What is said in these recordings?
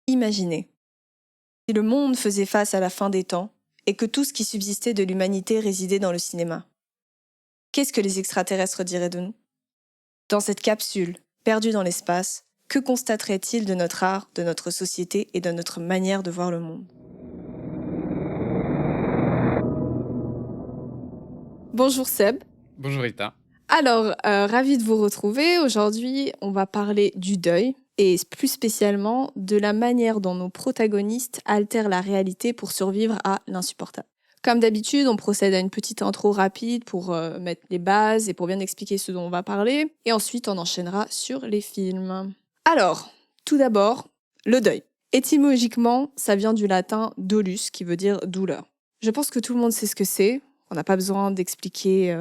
Imaginez, si le monde faisait face à la fin des temps et que tout ce qui subsistait de l'humanité résidait dans le cinéma. Qu'est-ce que les extraterrestres diraient de nous? Dans cette capsule, perdue dans l'espace, que constateraient-ils de notre art, de notre société et de notre manière de voir le monde? Bonjour Seb. Bonjour Rita. Alors, ravie de vous retrouver. Aujourd'hui, on va parler du deuil et plus spécialement de la manière dont nos protagonistes altèrent la réalité pour survivre à l'insupportable. Comme d'habitude, on procède à une petite intro rapide pour mettre les bases et pour bien expliquer ce dont on va parler. Et ensuite, on enchaînera sur les films. Alors, tout d'abord, le deuil. Étymologiquement, ça vient du latin dolus, qui veut dire douleur. Je pense que tout le monde sait ce que c'est. On n'a pas besoin d'expliquer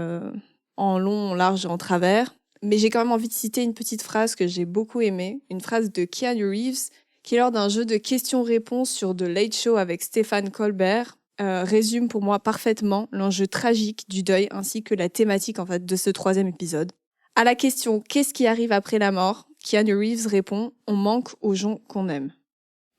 en long, en large et en travers. Mais j'ai quand même envie de citer une petite phrase que j'ai beaucoup aimée, une phrase de Keanu Reeves, qui lors d'un jeu de questions-réponses sur The Late Show avec Stéphane Colbert, résume pour moi parfaitement l'enjeu tragique du deuil ainsi que la thématique en fait de ce 3e épisode. À la question « Qu'est-ce qui arrive après la mort ?», Keanu Reeves répond « On manque aux gens qu'on aime ».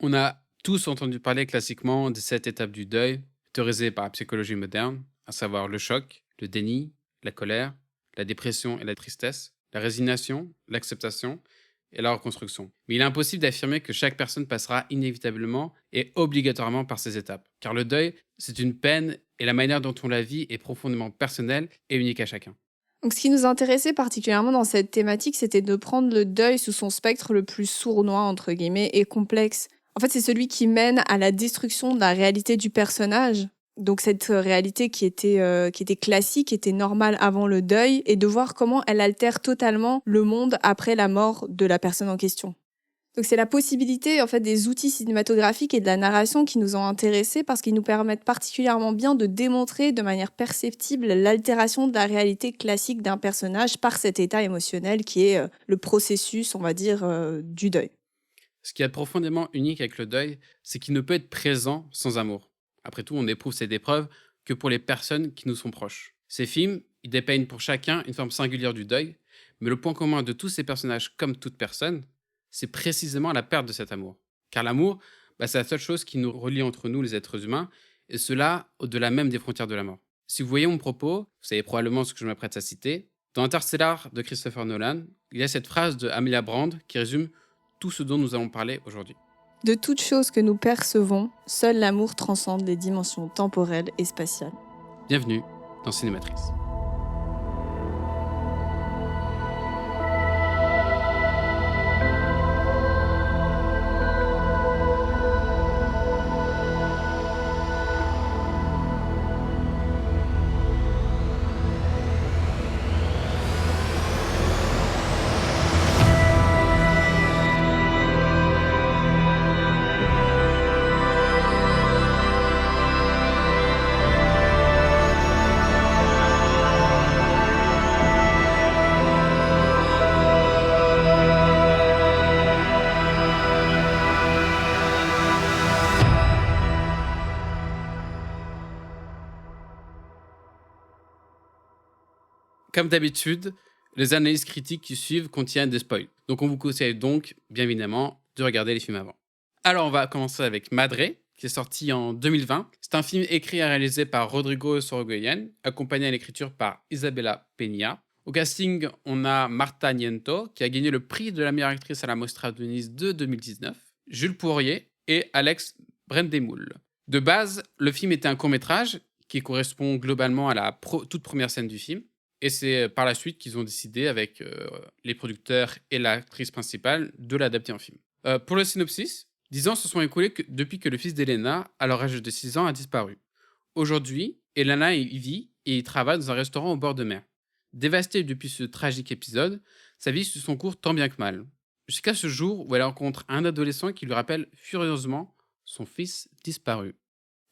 On a tous entendu parler classiquement de cette étape du deuil, théorisée par la psychologie moderne, à savoir le choc, le déni, la colère, la dépression et la tristesse, la résignation, l'acceptation et la reconstruction. Mais il est impossible d'affirmer que chaque personne passera inévitablement et obligatoirement par ces étapes, car le deuil, c'est une peine et la manière dont on la vit est profondément personnelle et unique à chacun. Donc, ce qui nous intéressait particulièrement dans cette thématique, c'était de prendre le deuil sous son spectre le plus sournois, entre guillemets, et complexe. En fait, c'est celui qui mène à la destruction de la réalité du personnage. Donc, cette réalité qui était classique, qui était normale avant le deuil, et de voir comment elle altère totalement le monde après la mort de la personne en question. Donc c'est la possibilité en fait des outils cinématographiques et de la narration qui nous ont intéressés parce qu'ils nous permettent particulièrement bien de démontrer de manière perceptible l'altération de la réalité classique d'un personnage par cet état émotionnel qui est le processus, on va dire, du deuil. Ce qui est profondément unique avec le deuil, c'est qu'il ne peut être présent sans amour. Après tout, on éprouve cette épreuve que pour les personnes qui nous sont proches. Ces films, ils dépeignent pour chacun une forme singulière du deuil, mais le point commun de tous ces personnages, comme toute personne, c'est précisément la perte de cet amour. Car l'amour, c'est la seule chose qui nous relie entre nous, les êtres humains, et cela au-delà même des frontières de la mort. Si vous voyez mon propos, vous savez probablement ce que je m'apprête à citer. Dans Interstellar de Christopher Nolan, il y a cette phrase de Amelia Brand qui résume tout ce dont nous allons parler aujourd'hui. De toute chose que nous percevons, seul l'amour transcende les dimensions temporelles et spatiales. Bienvenue dans Cinématrice. Comme d'habitude, les analyses critiques qui suivent contiennent des spoils. Donc on vous conseille donc, bien évidemment, de regarder les films avant. Alors on va commencer avec Madre, qui est sorti en 2020. C'est un film écrit et réalisé par Rodrigo Sorogoyen, accompagné à l'écriture par Isabella Peña. Au casting, on a Marta Niento, qui a gagné le prix de la meilleure actrice à la Mostra de Venise de 2019, Jules Poirier et Alex Brendemoul. De base, le film était un court-métrage qui correspond globalement à la toute première scène du film. Et c'est par la suite qu'ils ont décidé, avec les producteurs et l'actrice principale, de l'adapter en film. Pour le synopsis, 10 ans se sont écoulés depuis que le fils d'Elena, à leur âge de 6 ans, a disparu. Aujourd'hui, Elena y vit et y travaille dans un restaurant au bord de mer. Dévastée depuis ce tragique épisode, sa vie suit son cours tant bien que mal. Jusqu'à ce jour où elle rencontre un adolescent qui lui rappelle furieusement son fils disparu.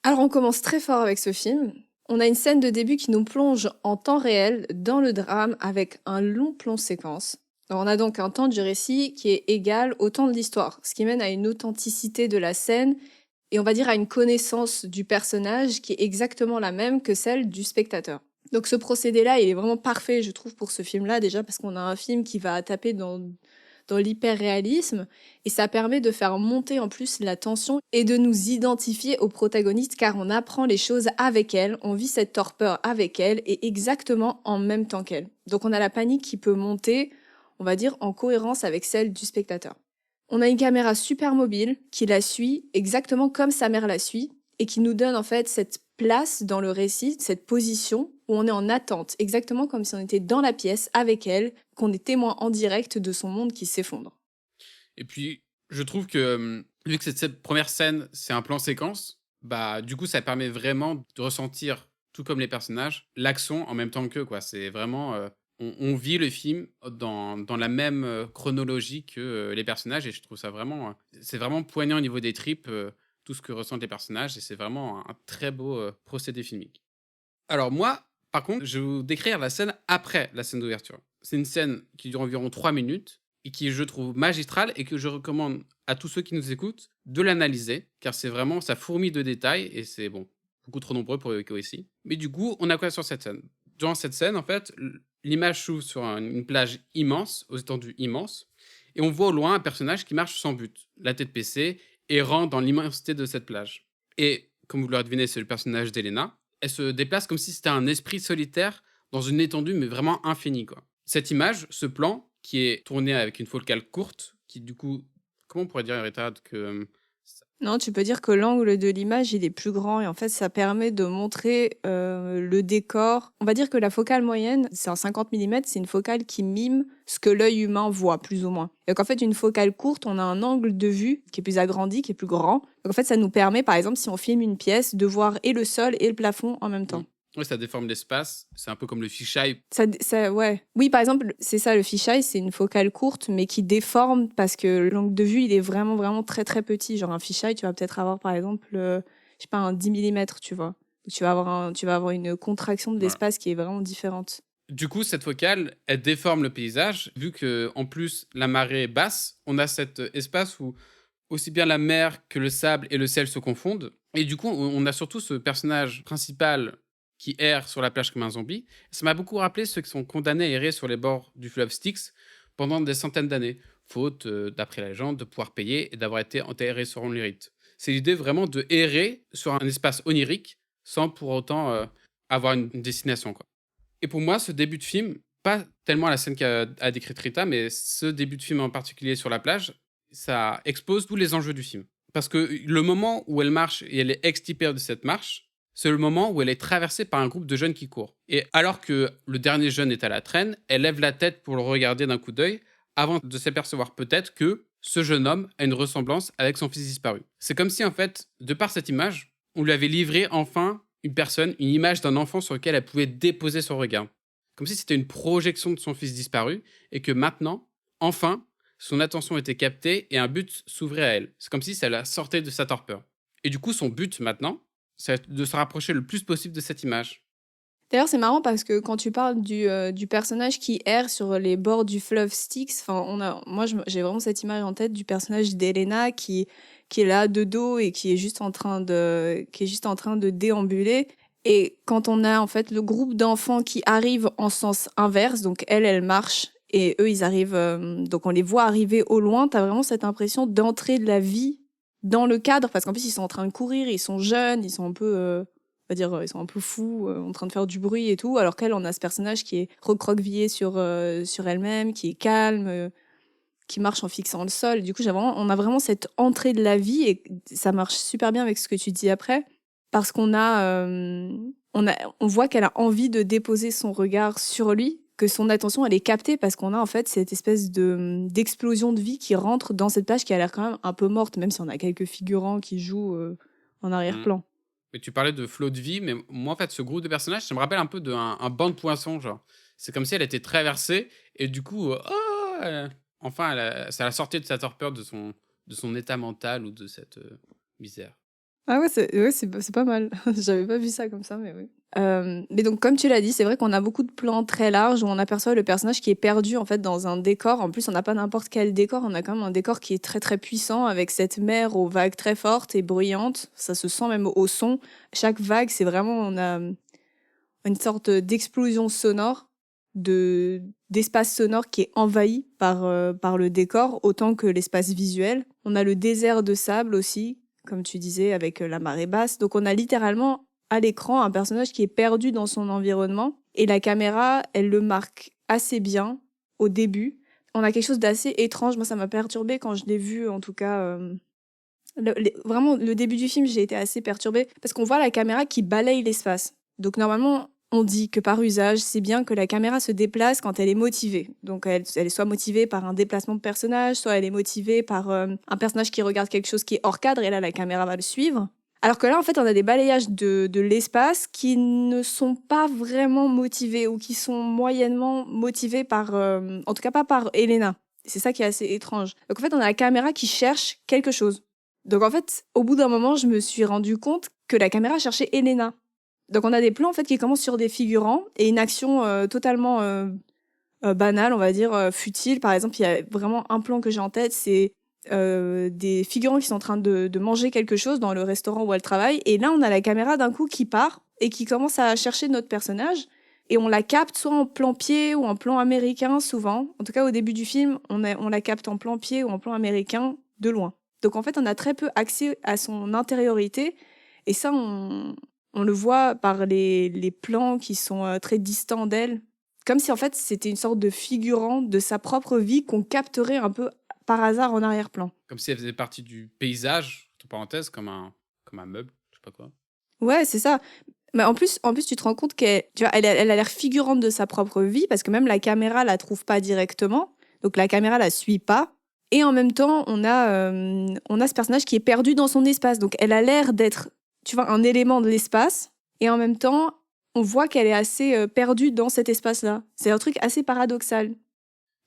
Alors on commence très fort avec ce film. On a une scène de début qui nous plonge en temps réel dans le drame avec un long plan séquence. Alors on a donc un temps du récit qui est égal au temps de l'histoire, ce qui mène à une authenticité de la scène et on va dire à une connaissance du personnage qui est exactement la même que celle du spectateur. Donc ce procédé-là, il est vraiment parfait, je trouve, pour ce film-là, déjà parce qu'on a un film qui va taper dans dans l'hyper-réalisme et ça permet de faire monter en plus la tension et de nous identifier aux protagonistes car on apprend les choses avec elle, on vit cette torpeur avec elle et exactement en même temps qu'elle. Donc on a la panique qui peut monter, on va dire, en cohérence avec celle du spectateur. On a une caméra super mobile qui la suit exactement comme sa mère la suit et qui nous donne en fait cette place dans le récit, cette position où on est en attente, exactement comme si on était dans la pièce avec elle, qu'on est témoin en direct de son monde qui s'effondre. Et puis, je trouve que, vu que cette première scène, c'est un plan séquence, bah, du coup, ça permet vraiment de ressentir, tout comme les personnages, l'action en même temps qu'eux, quoi. C'est vraiment, on vit le film dans la même chronologie que les personnages, et je trouve ça vraiment, c'est vraiment poignant au niveau des tripes, tout ce que ressentent les personnages, et c'est vraiment un très beau procédé filmique. Alors moi, par contre, je vais vous décrire la scène après la scène d'ouverture. C'est une scène qui dure environ 3 minutes et qui, je trouve, magistrale et que je recommande à tous ceux qui nous écoutent de l'analyser, car c'est vraiment, ça fourmille de détails et c'est bon, beaucoup trop nombreux pour évoquer ici. Mais du coup, on a quoi sur cette scène? Durant cette scène, en fait, l'image s'ouvre sur une plage immense, aux étendues immenses, et on voit au loin un personnage qui marche sans but, la tête baissée, errant dans l'immensité de cette plage. Et comme vous l'aurez deviné, c'est le personnage d'Elena. Elle se déplace comme si c'était un esprit solitaire dans une étendue, mais vraiment infinie, quoi. Cette image, ce plan, qui est tourné avec une focale courte, qui du coup, comment on pourrait dire, Rita, que Non, tu peux dire que l'angle de l'image, il est plus grand et en fait, ça permet de montrer le décor. On va dire que la focale moyenne, c'est un 50 mm, c'est une focale qui mime ce que l'œil humain voit, plus ou moins. Donc en fait, une focale courte, on a un angle de vue qui est plus agrandi, qui est plus grand. Donc en fait, ça nous permet, par exemple, si on filme une pièce, de voir et le sol et le plafond en même temps. ouais, ça déforme l'espace. C'est un peu comme le fisheye. Ouais. Oui, par exemple, c'est ça, le fisheye, c'est une focale courte, mais qui déforme parce que l'angle de vue, il est vraiment, vraiment très, très petit. Genre un fisheye, tu vas peut-être avoir, par exemple, je sais pas, un 10 mm, tu vois. Tu vas avoir une contraction de Voilà. l'espace qui est vraiment différente. Du coup, cette focale, elle déforme le paysage, vu que en plus la marée est basse, on a cet espace où aussi bien la mer que le sable et le ciel se confondent. Et du coup, on a surtout ce personnage principal qui erre sur la plage comme un zombie. Ça m'a beaucoup rappelé ceux qui sont condamnés à errer sur les bords du fleuve Styx pendant des centaines d'années, faute, d'après la légende, de pouvoir payer et d'avoir été enterrés sur l'onirique. C'est l'idée vraiment de errer sur un espace onirique sans pour autant avoir une destination, quoi. Et pour moi, ce début de film, pas tellement la scène qu'a décrite Rita, mais ce début de film en particulier sur la plage, ça expose tous les enjeux du film. Parce que le moment où elle marche et elle est extirpée de cette marche, c'est le moment où elle est traversée par un groupe de jeunes qui courent. Et alors que le dernier jeune est à la traîne, elle lève la tête pour le regarder d'un coup d'œil avant de s'apercevoir peut-être que ce jeune homme a une ressemblance avec son fils disparu. C'est comme si, en fait, de par cette image, on lui avait livré enfin une personne, une image d'un enfant sur lequel elle pouvait déposer son regard. Comme si c'était une projection de son fils disparu et que maintenant, enfin, son attention était captée et un but s'ouvrait à elle. C'est comme si ça la sortait de sa torpeur. Et du coup, son but maintenant, c'est de se rapprocher le plus possible de cette image. D'ailleurs, c'est marrant parce que quand tu parles du personnage qui erre sur les bords du fleuve Styx, j'ai vraiment cette image en tête du personnage d'Elena qui est là de dos et qui est juste en train de déambuler. Et quand on a en fait le groupe d'enfants qui arrivent en sens inverse, donc elle marche et eux ils arrivent, donc on les voit arriver au loin, t'as vraiment cette impression d'entrer de la vie dans le cadre parce qu'en plus ils sont en train de courir, ils sont jeunes, ils sont un peu on va dire, ils sont un peu fous, en train de faire du bruit et tout, alors qu'elle, on a ce personnage qui est recroquevillé sur elle-même, qui est calme, qui marche en fixant le sol. Du coup, on a vraiment cette entrée de la vie et ça marche super bien avec ce que tu dis après, parce on voit qu'elle a envie de déposer son regard sur lui, que son attention, elle est captée parce qu'on a en fait cette espèce d'explosion de vie qui rentre dans cette plage qui a l'air quand même un peu morte, même si on a quelques figurants qui jouent en Mm. arrière-plan. Mais tu parlais de flot de vie, mais moi, en fait, ce groupe de personnages, ça me rappelle un peu un banc de poissons, genre. C'est comme si elle était traversée, et du coup, enfin, ça la sortait de sa torpeur, de son état mental ou de cette misère. Ah ouais, c'est pas mal. J'avais pas vu ça comme ça, mais oui. Mais donc, comme tu l'as dit, c'est vrai qu'on a beaucoup de plans très larges où on aperçoit le personnage qui est perdu en fait dans un décor. En plus, on n'a pas n'importe quel décor, on a quand même un décor qui est très très puissant avec cette mer aux vagues très fortes et bruyantes. Ça se sent même au son. Chaque vague, c'est vraiment, on a une sorte d'explosion sonore. d'espace sonore qui est envahi par le décor, autant que l'espace visuel. On a le désert de sable aussi, comme tu disais, avec la marée basse. Donc on a littéralement à l'écran un personnage qui est perdu dans son environnement. Et la caméra, elle le marque assez bien au début. On a quelque chose d'assez étrange. Moi, ça m'a perturbée quand je l'ai vu, en tout cas. Vraiment, le début du film, j'ai été assez perturbée parce qu'on voit la caméra qui balaye l'espace. Donc normalement, on dit que par usage, c'est bien que la caméra se déplace quand elle est motivée. Donc elle est soit motivée par un déplacement de personnage, soit elle est motivée par un personnage qui regarde quelque chose qui est hors cadre et là, la caméra va le suivre. Alors que là, en fait, on a des balayages de l'espace qui ne sont pas vraiment motivés ou qui sont moyennement motivés par... en tout cas, pas par Elena. C'est ça qui est assez étrange. Donc en fait, on a la caméra qui cherche quelque chose. Donc en fait, au bout d'un moment, je me suis rendu compte que la caméra cherchait Elena. Donc on a des plans en fait qui commencent sur des figurants et une action totalement banale, on va dire futile. Par exemple, il y a vraiment un plan que j'ai en tête, c'est des figurants qui sont en train de manger quelque chose dans le restaurant où elle travaille. Et là, on a la caméra d'un coup qui part et qui commence à chercher notre personnage. Et on la capte soit en plan pied ou en plan américain, souvent. En tout cas, au début du film, on la capte en plan pied ou en plan américain de loin. Donc en fait, on a très peu accès à son intériorité. Et ça, on le voit par les plans qui sont très distants d'elle. Comme si en fait, c'était une sorte de figurant de sa propre vie qu'on capterait un peu par hasard en arrière-plan. Comme si elle faisait partie du paysage, entre parenthèses, comme un meuble, je sais pas quoi. Ouais, c'est ça. Mais en plus, tu te rends compte elle a l'air figurante de sa propre vie parce que même la caméra la trouve pas directement. Donc la caméra la suit pas. Et en même temps, on a ce personnage qui est perdu dans son espace. Donc elle a l'air d'être, tu vois, un élément de l'espace. Et en même temps, on voit qu'elle est assez perdue dans cet espace-là. C'est un truc assez paradoxal.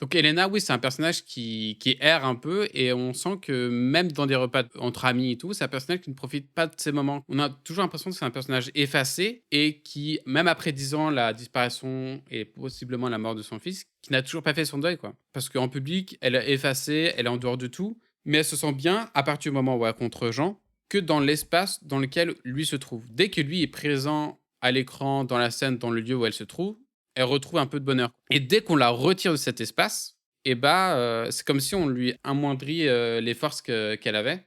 Donc Elena, oui, c'est un personnage qui erre un peu et on sent que même dans des repas entre amis et tout, c'est un personnage qui ne profite pas de ces moments. On a toujours l'impression que c'est un personnage effacé et qui, même après 10 ans, la disparition et possiblement la mort de son fils, qui n'a toujours pas fait son deuil, quoi. Parce qu'en public, elle est effacée, elle est en dehors de tout, mais elle se sent bien à partir du moment où elle rencontre Jean que dans l'espace dans lequel lui se trouve. Dès que lui est présent à l'écran, dans la scène, dans le lieu où elle se trouve, elle retrouve un peu de bonheur. Et dès qu'on la retire de cet espace, c'est comme si on lui amoindrit les forces qu'elle avait.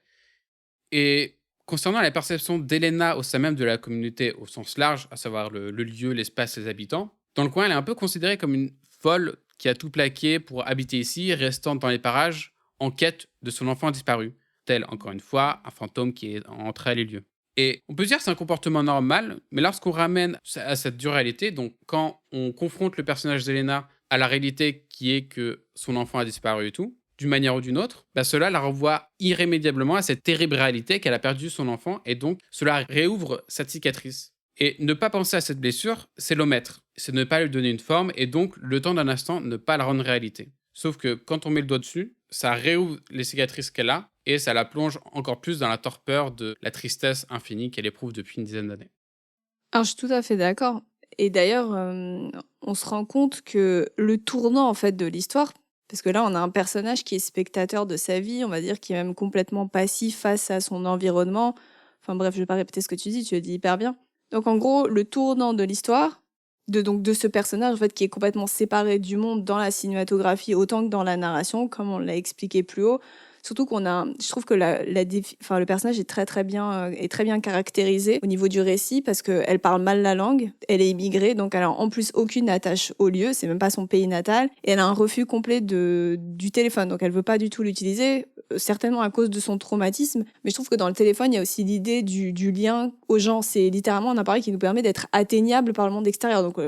Et concernant la perception d'Elena au sein même de la communauté au sens large, à savoir le lieu, l'espace, les habitants, dans le coin, elle est un peu considérée comme une folle qui a tout plaqué pour habiter ici, restant dans les parages en quête de son enfant disparu. Tel, encore une fois, un fantôme qui est entre elle et le lieu. Et on peut dire que c'est un comportement normal, mais lorsqu'on ramène à cette dure réalité, donc quand on confronte le personnage d'Elena à la réalité qui est que son enfant a disparu et tout, d'une manière ou d'une autre, cela la renvoie irrémédiablement à cette terrible réalité qu'elle a perdu son enfant, et donc cela réouvre cette cicatrice. Et ne pas penser à cette blessure, c'est l'omettre, c'est ne pas lui donner une forme, et donc le temps d'un instant ne pas la rendre réalité. Sauf que quand on met le doigt dessus, ça réouvre les cicatrices qu'elle a, et ça la plonge encore plus dans la torpeur de la tristesse infinie qu'elle éprouve depuis une dizaine d'années. Alors, je suis tout à fait d'accord. Et d'ailleurs, on se rend compte que le tournant en fait de l'histoire, parce que là, on a un personnage qui est spectateur de sa vie, on va dire, qui est même complètement passif face à son environnement. Enfin bref, je vais pas répéter ce que tu le dis hyper bien. Donc en gros, le tournant de l'histoire, de ce personnage en fait qui est complètement séparé du monde dans la cinématographie autant que dans la narration, comme on l'a expliqué plus haut. Surtout je trouve que le personnage est très bien caractérisé au niveau du récit parce qu'elle parle mal la langue, elle est immigrée, donc elle a en plus aucune attache au lieu, c'est même pas son pays natal, et elle a un refus complet du téléphone, donc elle veut pas du tout l'utiliser, certainement à cause de son traumatisme, mais je trouve que dans le téléphone, il y a aussi l'idée du lien aux gens, c'est littéralement un appareil qui nous permet d'être atteignable par le monde extérieur, donc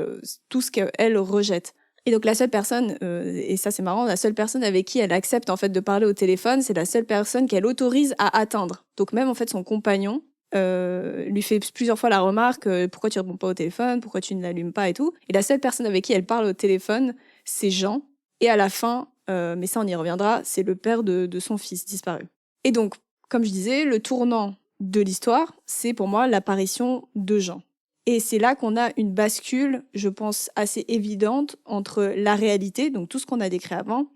tout ce qu'elle rejette. Et donc la seule personne, et ça c'est marrant, la seule personne avec qui elle accepte en fait de parler au téléphone, c'est la seule personne qu'elle autorise à atteindre. Donc même en fait son compagnon lui fait plusieurs fois la remarque pourquoi tu réponds pas au téléphone, pourquoi tu ne l'allumes pas et tout. Et la seule personne avec qui elle parle au téléphone, c'est Jean. Et à la fin, mais ça on y reviendra, c'est le père de son fils disparu. Et donc, comme je disais, le tournant de l'histoire, c'est pour moi l'apparition de Jean. Et c'est là qu'on a une bascule, je pense, assez évidente entre la réalité, donc tout ce qu'on a décrit avant,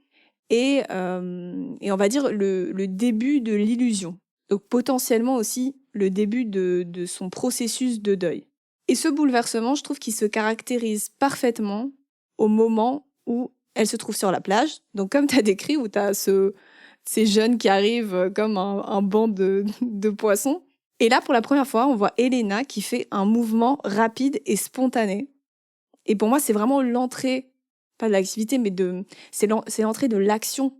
et on va dire le début de l'illusion. Donc potentiellement aussi le début de son processus de deuil. Et ce bouleversement, je trouve qu'il se caractérise parfaitement au moment où elle se trouve sur la plage. Donc, comme tu as décrit, où tu as ces jeunes qui arrivent comme un banc de poissons. Et là, pour la première fois, on voit Elena qui fait un mouvement rapide et spontané. Et pour moi, c'est vraiment l'entrée, pas de l'activité, mais c'est l'entrée de l'action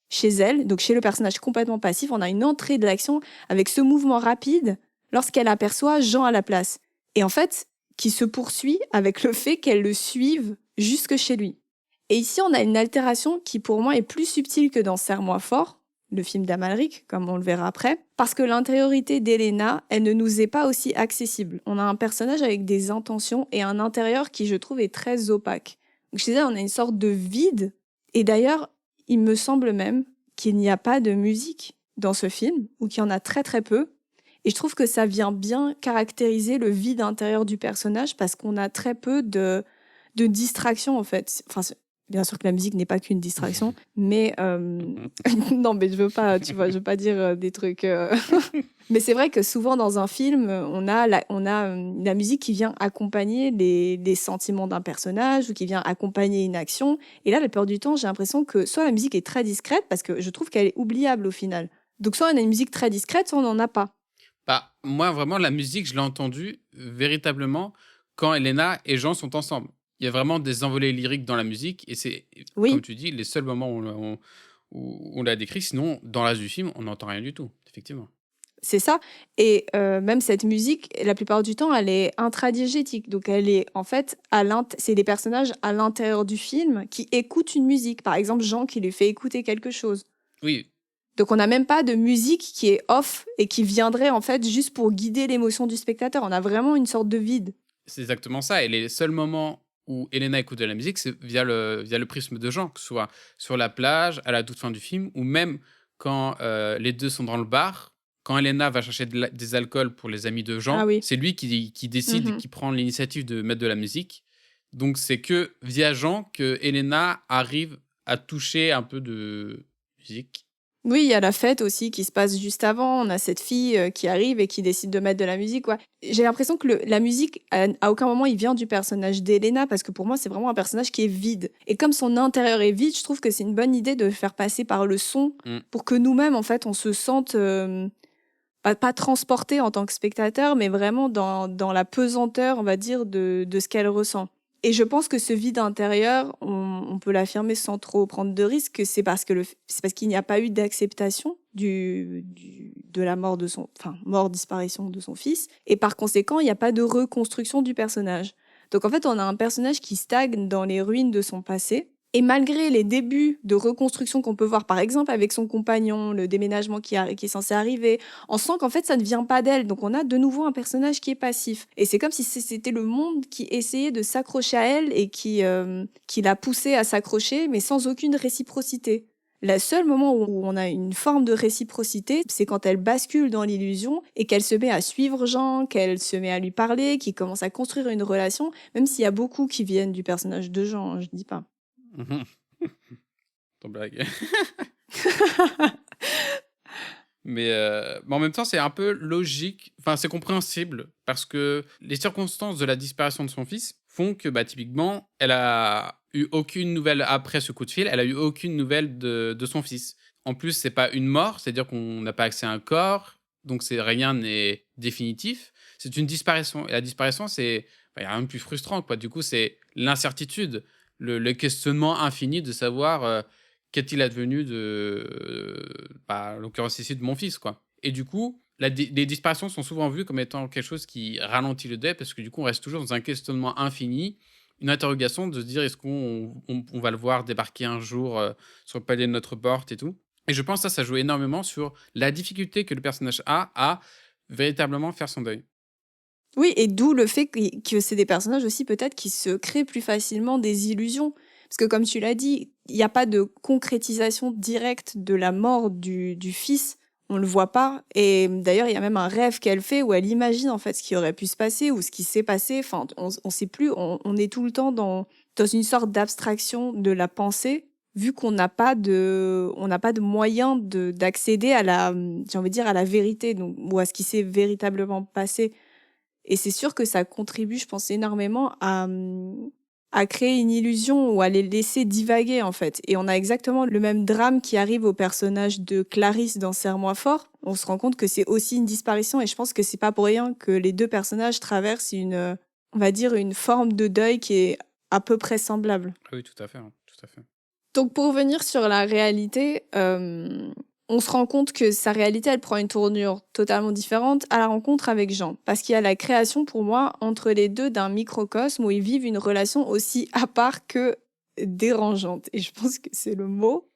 chez elle, donc chez le personnage complètement passif. On a une entrée de l'action avec ce mouvement rapide lorsqu'elle aperçoit Jean à la place. Et en fait, qui se poursuit avec le fait qu'elle le suive jusque chez lui. Et ici, on a une altération qui, pour moi, est plus subtile que dans Serre-moi fort, le film d'Amalric, comme on le verra après, parce que l'intériorité d'Elena, elle ne nous est pas aussi accessible. On a un personnage avec des intentions et un intérieur qui, je trouve, est très opaque. Donc, je disais, on a une sorte de vide. Et d'ailleurs, il me semble même qu'il n'y a pas de musique dans ce film, ou qu'il y en a très très peu. Et je trouve que ça vient bien caractériser le vide intérieur du personnage, parce qu'on a très peu de distraction, en fait. Enfin, bien sûr que la musique n'est pas qu'une distraction, mais non, mais je veux pas, tu vois, je veux pas dire des trucs. Mais c'est vrai que souvent dans un film, on a la musique qui vient accompagner les sentiments d'un personnage ou qui vient accompagner une action. Et là, la plupart du temps, j'ai l'impression que soit la musique est très discrète, parce que je trouve qu'elle est oubliable au final. Donc soit on a une musique très discrète, soit on n'en a pas. Bah, moi, vraiment, la musique, je l'ai entendue véritablement quand Elena et Jean sont ensemble. Il y a vraiment des envolées lyriques dans la musique et c'est, comme Oui, tu dis, les seuls moments où on l'a décrit. Sinon, dans le reste du film, on n'entend rien du tout, effectivement. c'est ça. Et même cette musique, la plupart du temps, elle est intradiégétique. Donc, elle est en fait, c'est des personnages à l'intérieur du film qui écoutent une musique. Par exemple, Jean qui lui fait écouter quelque chose. Oui, Donc, on n'a même pas de musique qui est off et qui viendrait en fait juste pour guider l'émotion du spectateur. On a vraiment une sorte de vide. c'est exactement ça. Et les seuls moments où Elena écoute de la musique, c'est via le prisme de Jean, que ce soit sur la plage, à la toute fin du film, ou même quand les deux sont dans le bar. Quand Elena va chercher des alcools pour les amis de Ah Jean, oui. c'est lui qui décide et Mhm. qui prend l'initiative de mettre de la musique. Donc c'est que via Jean que Elena arrive à toucher un peu de musique. Oui, il y a la fête aussi qui se passe juste avant. On a cette fille qui arrive et qui décide de mettre de la musique. Ouais. J'ai l'impression que la musique, à aucun moment, il vient du personnage d'Elena, parce que pour moi, c'est vraiment un personnage qui est vide. Et comme son intérieur est vide, je trouve que c'est une bonne idée de le faire passer par le son Mm. pour que nous-mêmes, en fait, on se sente pas transporté en tant que spectateur, mais vraiment dans la pesanteur, on va dire, de ce qu'elle ressent. Et je pense que ce vide intérieur, on peut l'affirmer sans trop prendre de risques, que c'est parce qu'il n'y a pas eu d'acceptation de la mort disparition de son fils. Et par conséquent, il n'y a pas de reconstruction du personnage. Donc en fait, on a un personnage qui stagne dans les ruines de son passé. Et malgré les débuts de reconstruction qu'on peut voir, par exemple, avec son compagnon, le déménagement qui est censé arriver, on sent qu'en fait, ça ne vient pas d'elle. Donc, on a de nouveau un personnage qui est passif. Et c'est comme si c'était le monde qui essayait de s'accrocher à elle et qui l'a poussée à s'accrocher, mais sans aucune réciprocité. Le seul moment où on a une forme de réciprocité, c'est quand elle bascule dans l'illusion et qu'elle se met à suivre Jean, qu'elle se met à lui parler, qu'il commence à construire une relation, même s'il y a beaucoup qui viennent du personnage de Jean, je dis pas. Mhm. Ton blague. Mais en même temps, c'est un peu logique. Enfin, c'est compréhensible parce que les circonstances de la disparition de son fils font que, bah, typiquement, elle a eu aucune nouvelle après ce coup de fil. Elle a eu aucune nouvelle de son fils. En plus, c'est pas une mort, c'est-à-dire qu'on n'a pas accès à un corps, donc rien n'est définitif. C'est une disparition. Et la disparition, c'est, il y a rien de plus frustrant, quoi. Du coup, c'est l'incertitude, le questionnement infini de savoir. Qu'est-il advenu en l'occurrence ici, de mon fils, quoi. Et du coup, les disparitions sont souvent vues comme étant quelque chose qui ralentit le deuil, parce que du coup, on reste toujours dans un questionnement infini, une interrogation de se dire est-ce qu'on va le voir débarquer un jour sur le palier de notre porte et tout. Et je pense que ça joue énormément sur la difficulté que le personnage a à véritablement faire son deuil. Oui, et d'où le fait que c'est des personnages aussi peut-être qui se créent plus facilement des illusions. Parce que comme tu l'as dit, il n'y a pas de concrétisation directe de la mort du fils. On le voit pas. Et d'ailleurs, il y a même un rêve qu'elle fait où elle imagine en fait ce qui aurait pu se passer ou ce qui s'est passé. Enfin, on sait plus. On est tout le temps dans une sorte d'abstraction de la pensée, vu qu'on n'a pas de moyen d'accéder à j'ai envie de dire, à la vérité, donc, ou à ce qui s'est véritablement passé. Et c'est sûr que ça contribue, je pense, énormément à créer une illusion ou à les laisser divaguer en fait. Et on a exactement le même drame qui arrive au personnage de Clarisse dans Serre-moi fort. On se rend compte que c'est aussi une disparition et je pense que c'est pas pour rien que les deux personnages traversent on va dire, une forme de deuil qui est à peu près semblable. Oui, tout à fait, hein, tout à fait. Donc pour revenir sur la réalité, on se rend compte que sa réalité, elle prend une tournure totalement différente à la rencontre avec Jean. Parce qu'il y a la création, pour moi, entre les deux d'un microcosme où ils vivent une relation aussi à part que dérangeante. Et je pense que c'est le mot.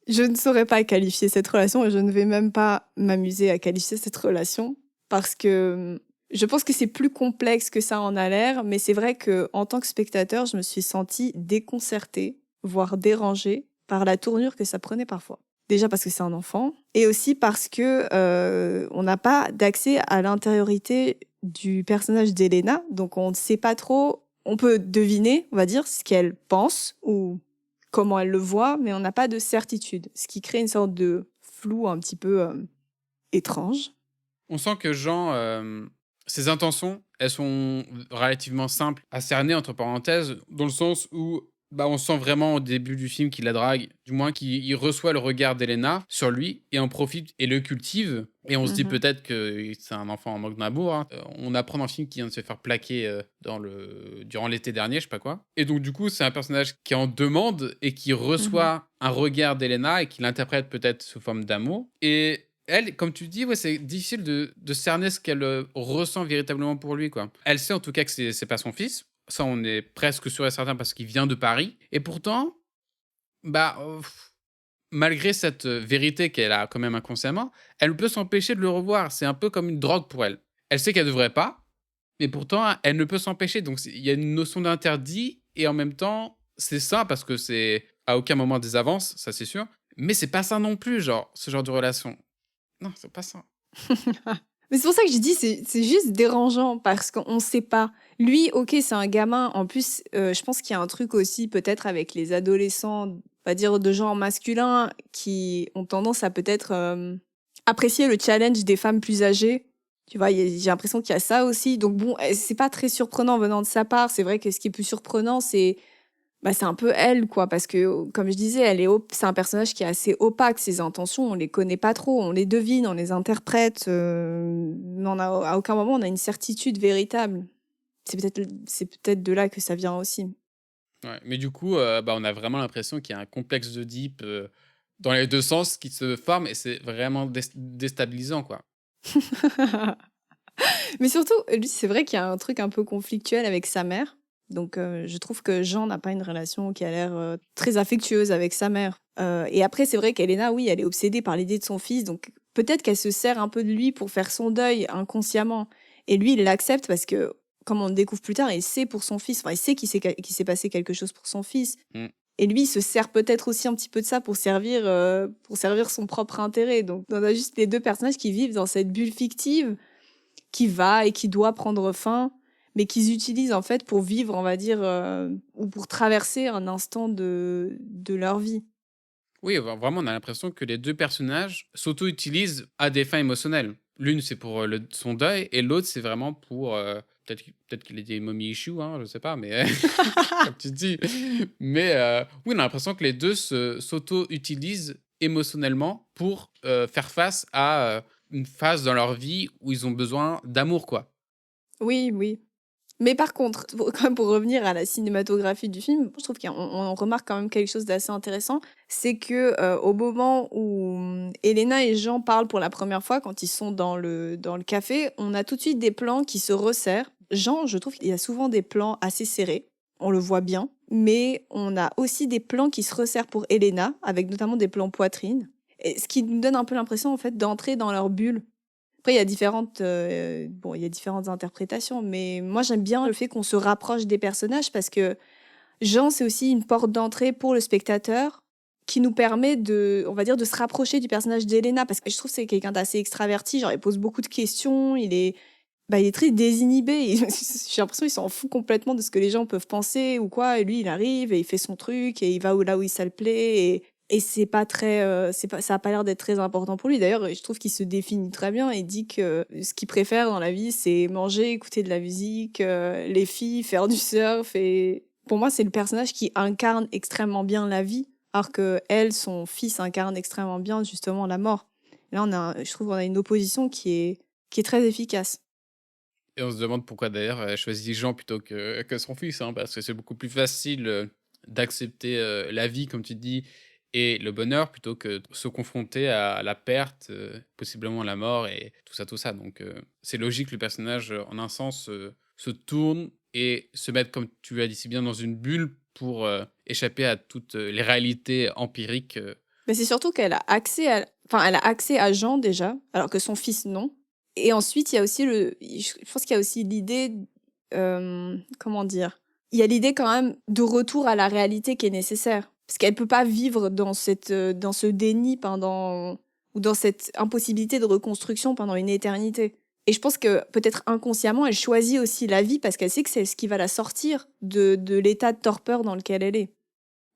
Je ne saurais pas qualifier cette relation et je ne vais même pas m'amuser à qualifier cette relation parce que je pense que c'est plus complexe que ça en a l'air, mais c'est vrai que en tant que spectateur, je me suis sentie déconcertée, voire dérangée par la tournure que ça prenait parfois. Déjà parce que c'est un enfant, et aussi parce que on n'a pas d'accès à l'intériorité du personnage d'Elena, donc on ne sait pas trop. On peut deviner, on va dire, ce qu'elle pense ou comment elle le voit, mais on n'a pas de certitude, ce qui crée une sorte de flou un petit peu étrange. On sent que Jean, ses intentions, elles sont relativement simples à cerner, entre parenthèses, dans le sens où bah, on sent vraiment au début du film qu'il la drague, du moins qu'il reçoit le regard d'Elena sur lui et en profite et le cultive. Et on se dit Mhm. peut-être que c'est un enfant en manque d'amour, hein. On apprend dans le film qu'il vient de se faire plaquer durant l'été dernier, je sais pas quoi. Et donc, du coup, c'est un personnage qui en demande et qui Mhm. reçoit un regard d'Elena et qui l'interprète peut-être sous forme d'amour. Et elle, comme tu dis, ouais, c'est difficile de cerner ce qu'elle ressent véritablement pour lui, quoi. Elle sait en tout cas que c'est pas son fils. Ça, on est presque sûr et certain parce qu'il vient de Paris. Et pourtant, bah, malgré cette vérité qu'elle a quand même inconsciemment, elle peut s'empêcher de le revoir. C'est un peu comme une drogue pour elle. Elle sait qu'elle devrait pas, mais pourtant, elle ne peut s'empêcher. Donc, il y a une notion d'interdit et en même temps, c'est ça parce que c'est à aucun moment des avances, ça c'est sûr. Mais c'est pas ça non plus, genre, ce genre de relation. Non, c'est pas ça. Mais c'est pour ça que je dis c'est juste dérangeant parce qu'on ne sait pas. Lui, ok, c'est un gamin. En plus, je pense qu'il y a un truc aussi peut-être avec les adolescents, on va dire de genre masculin, qui ont tendance à peut-être apprécier le challenge des femmes plus âgées. Tu vois, j'ai l'impression qu'il y a ça aussi. Donc bon, c'est pas très surprenant venant de sa part. C'est vrai que ce qui est plus surprenant, c'est un peu elle, quoi, parce que, comme je disais, c'est un personnage qui est assez opaque. Ses intentions, on les connaît pas trop, on les devine, on les interprète, mais à aucun moment on a une certitude véritable. C'est peut-être de là que ça vient aussi. Ouais, mais du coup, bah, on a vraiment l'impression qu'il y a un complexe d'Oedipe, dans les 2 sens qui se forme et c'est vraiment déstabilisant, quoi. Mais surtout, lui, c'est vrai qu'il y a un truc un peu conflictuel avec sa mère. Donc, je trouve que Jean n'a pas une relation qui a l'air très affectueuse avec sa mère. Et après, c'est vrai qu'Elena, oui, elle est obsédée par l'idée de son fils. Donc, peut-être qu'elle se sert un peu de lui pour faire son deuil inconsciemment. Et lui, il l'accepte parce que, comme on le découvre plus tard, il sait pour son fils. Enfin, il sait qu'il s'est passé quelque chose pour son fils. Mmh. Et lui, il se sert peut-être aussi un petit peu de ça pour servir son propre intérêt. Donc, on a juste les deux personnages qui vivent dans cette bulle fictive qui va et qui doit prendre fin, mais qu'ils utilisent en fait pour vivre, on va dire, ou pour traverser un instant de leur vie. Oui, vraiment, on a l'impression que les 2 personnages s'auto-utilisent à des fins émotionnelles. L'une, c'est pour, son deuil et l'autre, c'est vraiment pour, peut-être qu'il est des mommy issues, hein, je sais pas, mais comme tu dis. Mais, oui, on a l'impression que les 2 s'auto-utilisent émotionnellement pour, faire face à, une phase dans leur vie où ils ont besoin d'amour, quoi. Oui, oui. Mais par contre, quand même pour revenir à la cinématographie du film, je trouve qu'on remarque quand même quelque chose d'assez intéressant, c'est que au moment où Elena et Jean parlent pour la première fois, quand ils sont dans le café, on a tout de suite des plans qui se resserrent. Jean, je trouve qu'il y a souvent des plans assez serrés, on le voit bien, mais on a aussi des plans qui se resserrent pour Elena, avec notamment des plans poitrine, et ce qui nous donne un peu l'impression en fait d'entrer dans leur bulle. Après, il y a différentes interprétations, mais moi, j'aime bien le fait qu'on se rapproche des personnages parce que Jean, c'est aussi une porte d'entrée pour le spectateur qui nous permet on va dire, de se rapprocher du personnage d'Elena parce que je trouve que c'est quelqu'un d'assez extraverti, genre il pose beaucoup de questions, il est très désinhibé, j'ai l'impression qu'il s'en fout complètement de ce que les gens peuvent penser ou quoi, et lui, il arrive et il fait son truc et il va là où ça le plaît Et c'est pas très, ça a pas l'air d'être très important pour lui. D'ailleurs, je trouve qu'il se définit très bien et dit que ce qu'il préfère dans la vie, c'est manger, écouter de la musique, les filles, faire du surf. Et pour moi, c'est le personnage qui incarne extrêmement bien la vie, alors que elle, son fils, incarne extrêmement bien justement la mort. Et là, je trouve qu'on a une opposition qui est très efficace. Et on se demande pourquoi d'ailleurs elle choisit Jean plutôt que son fils, hein, parce que c'est beaucoup plus facile d'accepter la vie, comme tu dis, et le bonheur, plutôt que de se confronter à la perte, possiblement la mort et tout ça. Donc c'est logique que le personnage, en un sens, se tourne et se mette, comme tu l'as dit si bien, dans une bulle pour échapper à toutes les réalités empiriques. Mais c'est surtout qu'elle a accès à, enfin, elle a accès à Jean déjà, alors que son fils non. Et ensuite, il y a aussi je pense qu'il y a aussi l'idée, comment dire, il y a l'idée quand même de retour à la réalité qui est nécessaire, parce qu'elle peut pas vivre dans ce déni pendant, ou dans cette impossibilité de reconstruction pendant une éternité. Et je pense que peut-être inconsciemment, elle choisit aussi la vie parce qu'elle sait que c'est ce qui va la sortir de l'état de torpeur dans lequel elle est.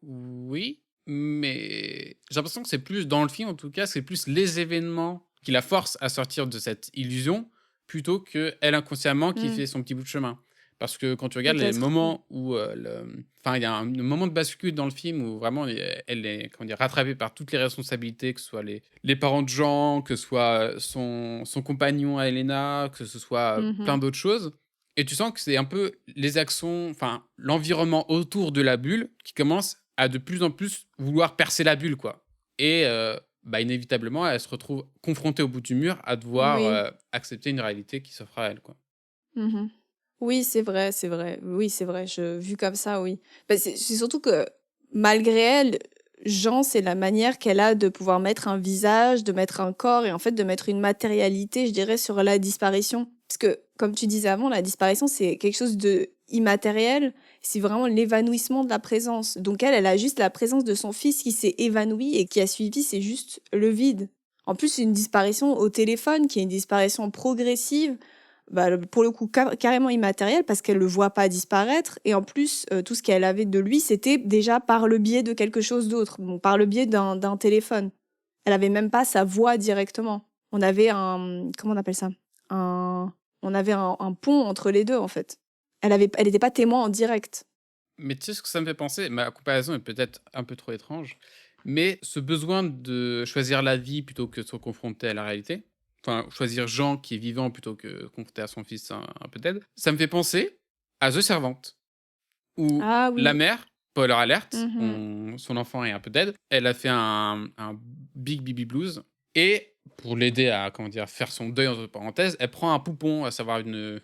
Oui, mais j'ai l'impression que c'est plus dans le film, en tout cas, c'est plus les événements qui la forcent à sortir de cette illusion plutôt que elle inconsciemment qui Hmm, fait son petit bout de chemin. Parce que quand tu regardes les peut-être. moments où enfin, il y a un moment de bascule dans le film où vraiment elle est, comment dire, rattrapée par toutes les responsabilités, que ce soit les parents de Jean, que ce soit son compagnon à Elena, que ce soit plein Mhm. d'autres choses. Et tu sens que c'est un peu les actions, enfin, l'environnement autour de la bulle qui commence à de plus en plus vouloir percer la bulle, quoi. Et bah, inévitablement, elle se retrouve confrontée au bout du mur à devoir Oui. accepter une réalité qui s'offre à elle, quoi. Mhm. Oui, c'est vrai, c'est vrai. Oui, c'est vrai. Vu comme ça, oui. Bah, c'est surtout que malgré elle, Jean, c'est la manière qu'elle a de pouvoir mettre un visage, de mettre un corps et en fait de mettre une matérialité, je dirais, sur la disparition. Parce que, comme tu disais avant, la disparition, c'est quelque chose de immatériel. C'est vraiment l'évanouissement de la présence. Donc elle a juste la présence de son fils qui s'est évanoui et qui a suivi, c'est juste le vide. En plus, une disparition au téléphone, qui est une disparition progressive, bah, pour le coup, carrément immatériel parce qu'elle le voit pas disparaître. Et en plus, tout ce qu'elle avait de lui, c'était déjà par le biais de quelque chose d'autre, bon, par le biais d'un téléphone. Elle avait même pas sa voix directement. On avait comment on appelle ça? Un, on avait un pont entre les deux, en fait. Elle était pas témoin en direct. Mais tu sais ce que ça me fait penser? Ma comparaison est peut-être un peu trop étrange, mais ce besoin de choisir la vie plutôt que de se confronter à la réalité, enfin, choisir Jean qui est vivant plutôt que confronté à son fils un peu dead, ça me fait penser à The Servant, où Ah la oui. mère, spoiler alert, Mhm. son enfant est un peu dead, elle a fait un big baby blues, et pour l'aider à, comment dire, faire son deuil entre parenthèses, elle prend un poupon, à savoir une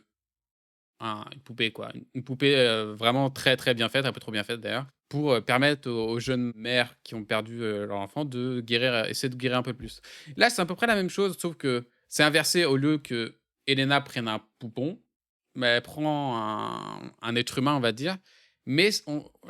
poupée quoi, une poupée, vraiment très, très bien faite, un peu trop bien faite d'ailleurs, pour, permettre aux jeunes mères qui ont perdu, leur enfant de guérir, essayer de guérir un peu plus. Là, c'est à peu près la même chose, sauf que c'est inversé. Au lieu que Elena prenne un poupon, mais elle prend un être humain, on va dire, mais j'ai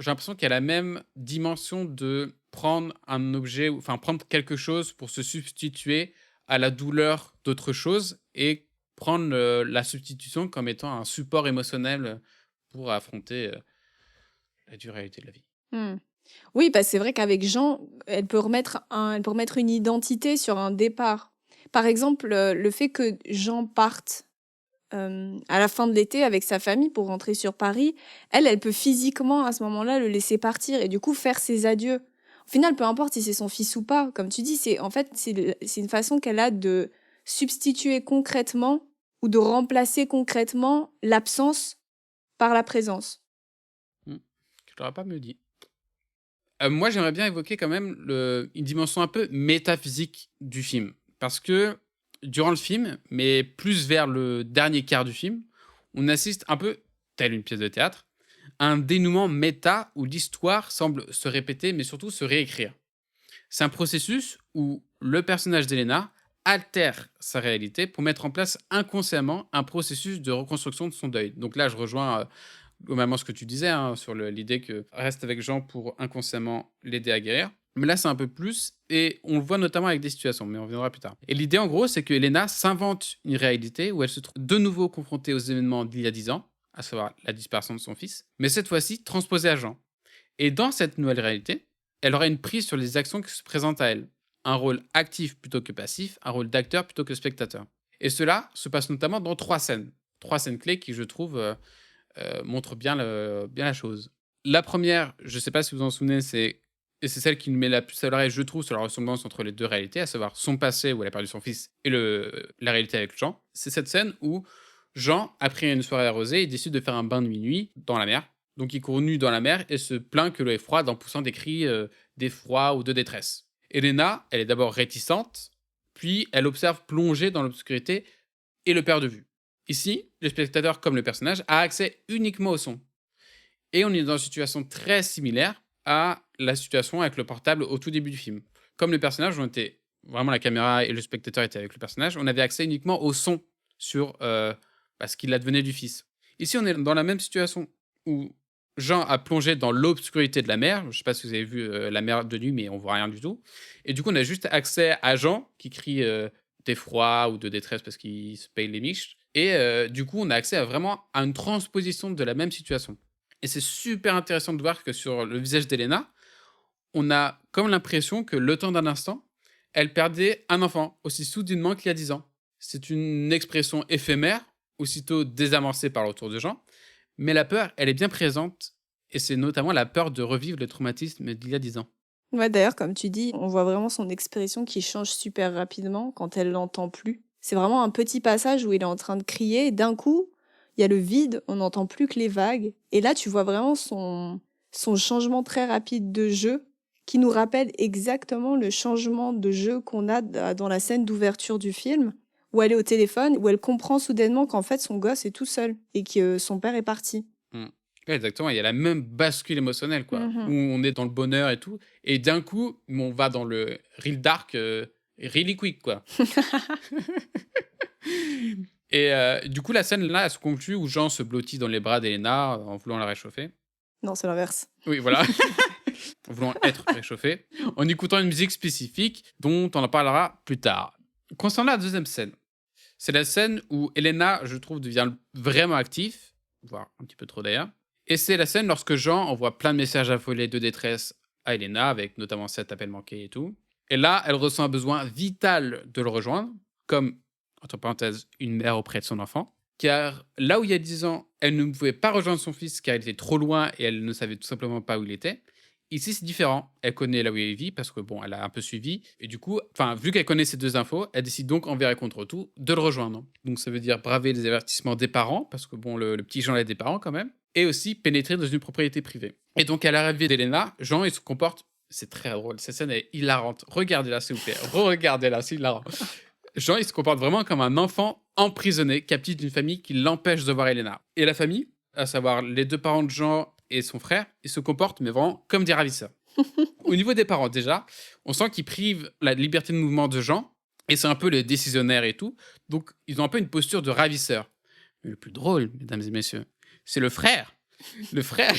l'impression qu'il y a la même dimension de prendre un objet, ou enfin prendre quelque chose pour se substituer à la douleur d'autre chose et prendre, la substitution comme étant un support émotionnel, pour affronter, la dure réalité de la vie. Hmm. Oui, parce que c'est vrai qu'avec Jean, elle peut remettre une identité sur un départ. Par exemple, le fait que Jean parte à la fin de l'été avec sa famille pour rentrer sur Paris, elle peut physiquement à ce moment-là le laisser partir et du coup faire ses adieux. Au final, peu importe si c'est son fils ou pas, comme tu dis, c'est en fait c'est une façon qu'elle a de substituer concrètement ou de remplacer concrètement l'absence par la présence. Mmh. Tu l'aurais pas mieux dit. Moi, j'aimerais bien évoquer quand même une dimension un peu métaphysique du film. Parce que durant le film, mais plus vers le dernier quart du film, on assiste un peu, telle une pièce de théâtre, à un dénouement méta où l'histoire semble se répéter, mais surtout se réécrire. C'est un processus où le personnage d'Elena altère sa réalité pour mettre en place inconsciemment un processus de reconstruction de son deuil. Donc là, je rejoins globalement ce que tu disais, hein, sur l'idée que reste avec Jean pour inconsciemment l'aider à guérir. Mais là, c'est un peu plus, et on le voit notamment avec des situations, mais on reviendra plus tard. Et l'idée, en gros, c'est que Elena s'invente une réalité où elle se trouve de nouveau confrontée aux événements d'il y a 10 ans, à savoir la disparition de son fils, mais cette fois-ci transposée à Jean. Et dans cette nouvelle réalité, elle aurait une prise sur les actions qui se présentent à elle. Un rôle actif plutôt que passif, un rôle d'acteur plutôt que spectateur. Et cela se passe notamment dans 3 scènes. 3 scènes clés qui, je trouve, montrent bien la chose. La première, je ne sais pas si vous vous en souvenez, et c'est celle qui nous met la puce à l'oreille, je trouve, sur la ressemblance entre les 2 réalités, à savoir son passé où elle a perdu son fils et la réalité avec Jean. C'est cette scène où Jean, après une soirée arrosée, il décide de faire un bain de minuit dans la mer. Donc il court nu dans la mer et se plaint que l'eau est froide en poussant des cris d'effroi ou de détresse. Elena, elle est d'abord réticente, puis elle observe plongée dans l'obscurité et le perd de vue. Ici, le spectateur, comme le personnage, a accès uniquement au son. Et on est dans une situation très similaire à la situation avec le portable au tout début du film. Comme le personnage, on était vraiment la caméra et le spectateur étaient avec le personnage, on avait accès uniquement au son sur ce qu'il advenait du fils. Ici, on est dans la même situation où Jean a plongé dans l'obscurité de la mer. Je ne sais pas si vous avez vu la mer de nuit, mais on voit rien du tout. Et du coup, on a juste accès à Jean qui crie d'effroi ou de détresse parce qu'il se paye les miches. Et du coup, on a accès à une transposition de la même situation. Et c'est super intéressant de voir que sur le visage d'Elena, on a comme l'impression que le temps d'un instant, elle perdait un enfant aussi soudainement qu'il y a 10 ans. C'est une expression éphémère, aussitôt désamorcée par le retour de Jean, mais la peur, elle est bien présente, et c'est notamment la peur de revivre le traumatisme d'il y a 10 ans. Ouais, d'ailleurs, comme tu dis, on voit vraiment son expression qui change super rapidement quand elle l'entend plus. C'est vraiment un petit passage où il est en train de crier, et d'un coup, il y a le vide, on n'entend plus que les vagues. Et là, tu vois vraiment son changement très rapide de jeu qui nous rappelle exactement le changement de jeu qu'on a dans la scène d'ouverture du film, où elle est au téléphone, où elle comprend soudainement qu'en fait, son gosse est tout seul et que son père est parti. Mm. Ouais, exactement, il y a la même bascule émotionnelle, quoi, Mhm. où on est dans le bonheur et tout, et d'un coup, on va dans le real dark, really quick, quoi. Et du coup, la scène là, elle se conclut où Jean se blottit dans les bras d'Elena en voulant la réchauffer. Non, c'est l'inverse. Oui, voilà. En voulant être réchauffé, en écoutant une musique spécifique dont on en parlera plus tard. Concernant la deuxième scène, c'est la scène où Elena, je trouve, devient vraiment active, voire un petit peu trop d'ailleurs. Et c'est la scène lorsque Jean envoie plein de messages affolés de détresse à Elena, avec notamment 7 appels manqués et tout. Et là, elle ressent un besoin vital de le rejoindre, comme, entre parenthèses, une mère auprès de son enfant. Car là où il y a 10 ans, elle ne pouvait pas rejoindre son fils car il était trop loin et elle ne savait tout simplement pas où il était. Ici, c'est différent. Elle connaît là où il vit parce que, bon, elle a un peu suivi. Et du coup, vu qu'elle connaît ces 2 infos, elle décide donc, envers et contre tout, de le rejoindre. Donc, ça veut dire braver les avertissements des parents, parce que, bon, le petit Jean a des parents quand même. Et aussi pénétrer dans une propriété privée. Et donc, à l'arrivée d'Elena, Jean, il se comporte... C'est très drôle. Cette scène est hilarante. Regardez-la, s'il vous plaît. Regardez-la, c'est hilarant. Jean, il se comporte vraiment comme un enfant emprisonné, captif d'une famille qui l'empêche de voir Elena. Et la famille, à savoir les 2 parents de Jean et son frère, ils se comportent mais vraiment comme des ravisseurs. Au niveau des parents, déjà, on sent qu'ils privent la liberté de mouvement de Jean, et c'est un peu les décisionnaires et tout, donc ils ont un peu une posture de ravisseur. Mais le plus drôle, mesdames et messieurs, c'est le frère. Le frère,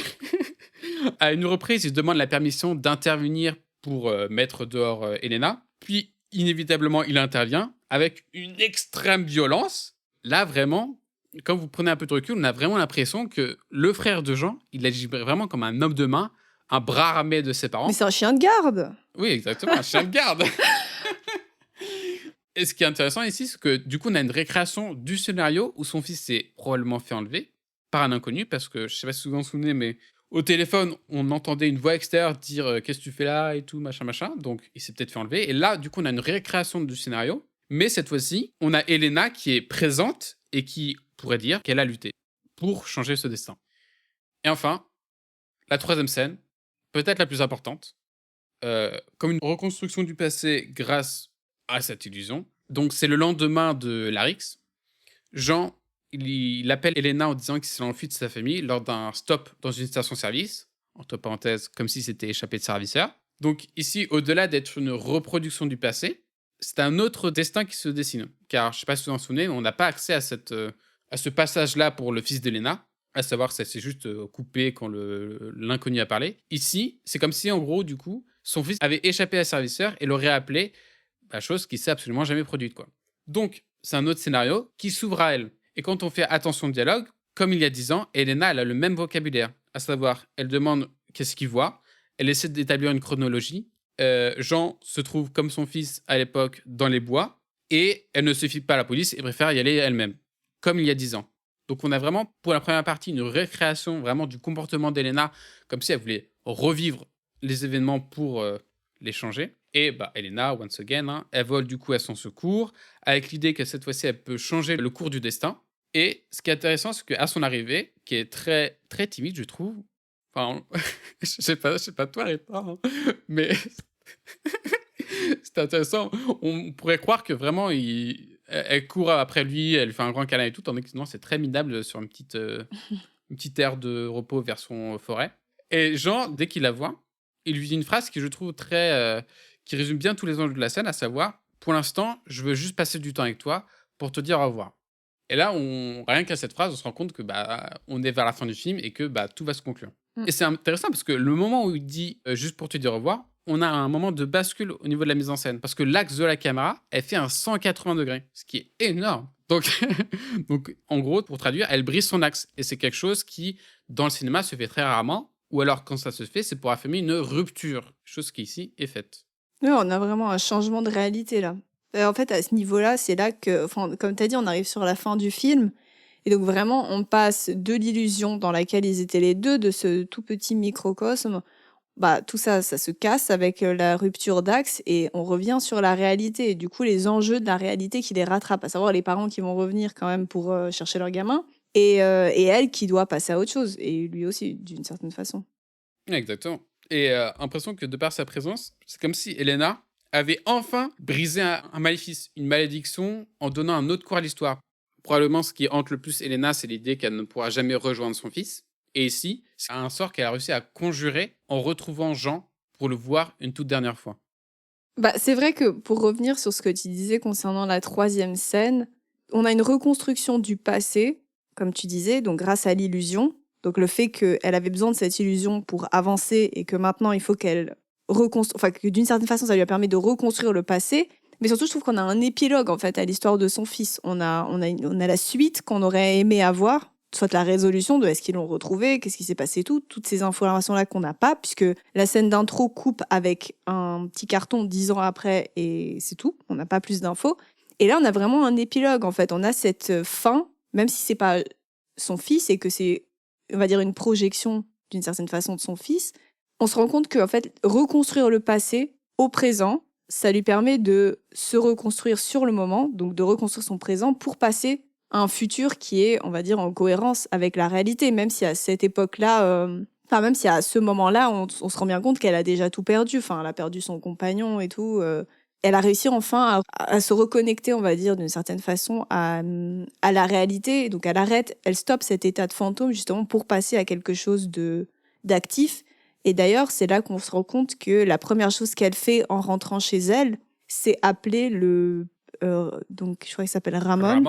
à une reprise, il se demande la permission d'intervenir pour mettre dehors Elena, puis inévitablement, il intervient avec une extrême violence. Là, vraiment, quand vous prenez un peu de recul, on a vraiment l'impression que le frère de Jean, il agit vraiment comme un homme de main, un bras armé de ses parents. Mais c'est un chien de garde. Oui, exactement, un chien de garde. Et ce qui est intéressant ici, c'est que du coup, on a une récréation du scénario où son fils s'est probablement fait enlever par un inconnu, parce que je sais pas si vous vous en souvenez, mais au téléphone, on entendait une voix extérieure dire qu'est-ce que tu fais là et tout, machin, machin. Donc, il s'est peut-être fait enlever. Et là, du coup, on a une récréation du scénario. Mais cette fois-ci, on a Elena qui est présente et qui pourrait dire qu'elle a lutté pour changer ce destin. Et enfin, la troisième scène, peut-être la plus importante, comme une reconstruction du passé grâce à cette illusion. Donc, c'est le lendemain de l'Arix. Jean, il appelle Elena en disant qu'il s'est enfui de sa famille lors d'un stop dans une station-service, entre parenthèses, comme si c'était échappé de serviceur. Donc ici, au-delà d'être une reproduction du passé, c'est un autre destin qui se dessine. Car, je ne sais pas si vous vous en souvenez, mais on n'a pas accès à ce passage-là pour le fils d'Elena, à savoir que ça s'est juste coupé quand l'inconnu a parlé. Ici, c'est comme si, en gros, du coup, son fils avait échappé à serviceur et l'aurait appelé, chose qui s'est absolument jamais produite, quoi. Donc, c'est un autre scénario qui s'ouvre à elle. Et quand on fait attention au dialogue, comme il y a 10 ans, Elena, elle a le même vocabulaire. À savoir, elle demande qu'est-ce qu'il voit. Elle essaie d'établir une chronologie. Jean se trouve comme son fils à l'époque dans les bois et elle ne se fie pas à la police et préfère y aller elle-même, comme il y a 10 ans. Donc on a vraiment, pour la première partie, une récréation vraiment du comportement d'Elena, comme si elle voulait revivre les événements pour les changer. Et Elena, once again, hein, elle vole du coup à son secours, avec l'idée que cette fois-ci, elle peut changer le cours du destin. Et ce qui est intéressant, c'est qu'à son arrivée, qui est très, très timide, je trouve, enfin, je sais pas toi, Rita, hein, mais c'est intéressant. On pourrait croire que vraiment, elle court après lui, elle lui fait un grand câlin et tout, tandis que non, c'est très minable sur une petite aire de repos vers son forêt. Et Jean, dès qu'il la voit, il lui dit une phrase qui, je trouve, qui résume bien tous les enjeux de la scène, à savoir, pour l'instant, je veux juste passer du temps avec toi pour te dire au revoir. Et là, rien qu'à cette phrase, on se rend compte que on est vers la fin du film et que tout va se conclure. Mm. Et c'est intéressant parce que le moment où il dit juste pour te dire au revoir, on a un moment de bascule au niveau de la mise en scène. Parce que l'axe de la caméra, elle fait un 180 degrés, ce qui est énorme. Donc, donc, en gros, pour traduire, elle brise son axe. Et c'est quelque chose qui, dans le cinéma, se fait très rarement. Ou alors, quand ça se fait, c'est pour affirmer une rupture, chose qui ici est faite. Oui, on a vraiment un changement de réalité là. En fait, à ce niveau-là, c'est là que, enfin, comme tu as dit, on arrive sur la fin du film. Et donc vraiment, on passe de l'illusion dans laquelle ils étaient les deux, de ce tout petit microcosme. Tout ça, ça se casse avec la rupture d'axe et on revient sur la réalité. Et du coup, les enjeux de la réalité qui les rattrapent, à savoir les parents qui vont revenir quand même pour chercher leur gamin et elle qui doit passer à autre chose. Et lui aussi, d'une certaine façon. Exactement. Et impression que de par sa présence, c'est comme si Elena avait enfin brisé un maléfice, une malédiction, en donnant un autre cours à l'histoire. Probablement, ce qui hante le plus Elena, c'est l'idée qu'elle ne pourra jamais rejoindre son fils. Et ici, c'est un sort qu'elle a réussi à conjurer en retrouvant Jean pour le voir une toute dernière fois. C'est vrai que pour revenir sur ce que tu disais concernant la troisième scène, on a une reconstruction du passé, comme tu disais, donc grâce à l'illusion. Donc le fait qu'elle avait besoin de cette illusion pour avancer et que maintenant il faut qu'elle reconstruise, enfin que d'une certaine façon ça lui a permis de reconstruire le passé. Mais surtout, je trouve qu'on a un épilogue en fait à l'histoire de son fils. On a la suite qu'on aurait aimé avoir, soit la résolution de est-ce qu'ils l'ont retrouvé, qu'est-ce qui s'est passé, toutes ces informations-là qu'on n'a pas, puisque la scène d'intro coupe avec un petit carton 10 ans après et c'est tout, on n'a pas plus d'infos. Et là, on a vraiment un épilogue en fait, on a cette fin, même si c'est pas son fils et que c'est, on va dire, une projection d'une certaine façon de son fils, on se rend compte que en fait, reconstruire le passé au présent, ça lui permet de se reconstruire sur le moment, donc de reconstruire son présent pour passer à un futur qui est, on va dire, en cohérence avec la réalité, même si à cette époque-là, même si à ce moment-là, on se rend bien compte qu'elle a déjà tout perdu, enfin, elle a perdu son compagnon et tout. Elle a réussi enfin à se reconnecter, on va dire, d'une certaine façon à la réalité. Donc elle stoppe cet état de fantôme justement pour passer à quelque chose d'actif. Et d'ailleurs, c'est là qu'on se rend compte que la première chose qu'elle fait en rentrant chez elle, c'est appeler donc je crois qu'il s'appelle Ramon,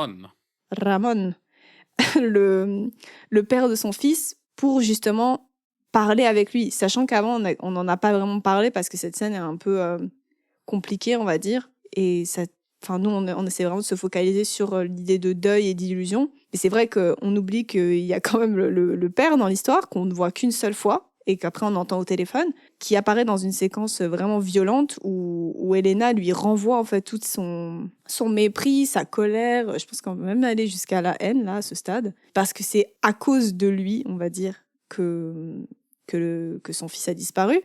le père de son fils, pour justement parler avec lui, sachant qu'avant on n'en a pas vraiment parlé parce que cette scène est un peu compliquée, on va dire, et ça, enfin nous on essaie vraiment de se focaliser sur l'idée de deuil et d'illusion, mais c'est vrai qu'on oublie qu'il y a quand même le père dans l'histoire qu'on ne voit qu'une seule fois et qu'après on entend au téléphone, qui apparaît dans une séquence vraiment violente où Elena lui renvoie en fait tout son mépris, sa colère. Je pense qu'on peut même aller jusqu'à la haine là à ce stade, parce que c'est à cause de lui, on va dire, que son fils a disparu.